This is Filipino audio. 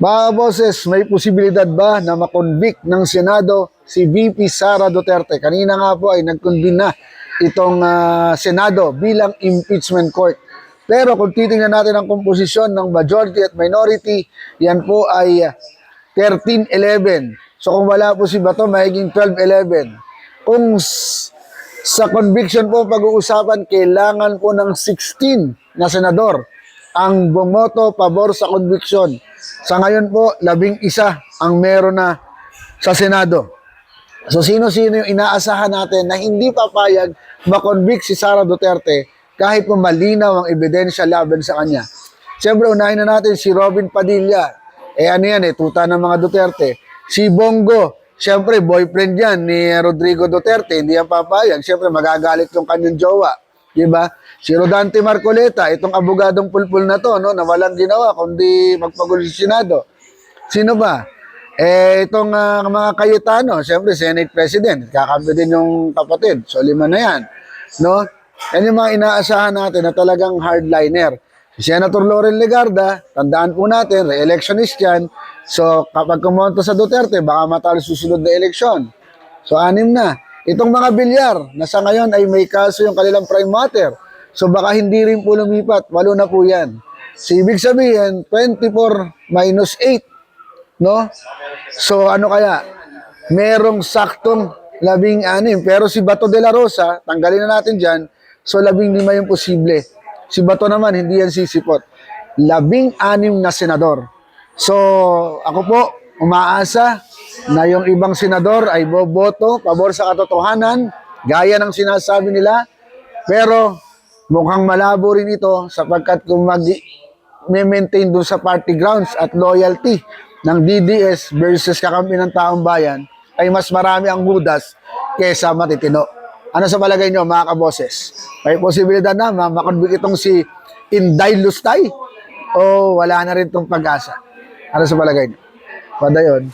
Mga boses, may posibilidad ba na makonvict ng Senado si VP Sara Duterte? Kanina nga po ay nag-convene na itong Senado bilang impeachment court. Pero kung titingnan natin ang komposisyon ng majority at minority, yan po ay 13-11. So kung wala po si Bato, mahiging 12-11. Kung sa conviction po pag-uusapan, kailangan po ng 16 na senador ang bumoto pabor sa conviction. Sa ngayon po, 11 ang meron na sa Senado. So sino-sino yung inaasahan natin na hindi papayag makonvict si Sara Duterte kahit po malinaw ang ebidensya laban sa kanya. Siyempre, unahin na natin si Robin Padilla. Ano yan tuta ng mga Duterte. Si Bongo, siyempre, boyfriend yan ni Rodrigo Duterte, hindi yan papayag. Siyempre, magagalit yung kanyang jowa. Diba? Si Rodante Marcoleta, itong abogadong pulpul na to, no, na walang ginawa kundi magpagulo sa Senado. Sino ba? Itong mga Cayetano, siyempre, Senate President. Kakampi din yung kapatid. So, 5 na yan. No? Yan yung mga inaasahan natin na talagang hardliner. Si Senator Laurel Legarda, tandaan po natin, re-electionist yan. So, kapag kumonto sa Duterte, baka matalo susunod na eleksyon. So, 6 na. Itong mga bilyar, na sa ngayon ay may kaso yung kanilang prime matter. So, baka hindi rin po lumipat. 8 na po yan. So, ibig sabihin, 24 minus 8. No? So, ano kaya? Merong saktong 16. Pero si Bato de la Rosa, tanggalin na natin dyan. So, 15 yung posible. Si Bato naman, hindi yan sisipot. 16 na senador. So, ako po, umaasa na yung ibang senador ay boboto pabor sa katotohanan, gaya ng sinasabi nila. Pero, mukhang malabo rin ito sapagkat kung mag-maintain doon sa party grounds at loyalty ng DDS versus kakampi ng taong bayan, ay mas marami ang hudas kesa matitino. Ano sa palagay nyo, mga kaboses? May posibilidad na makonvict itong si Inday Lustay o wala na rin itong pag-asa? Ano sa palagay nyo? Padayon.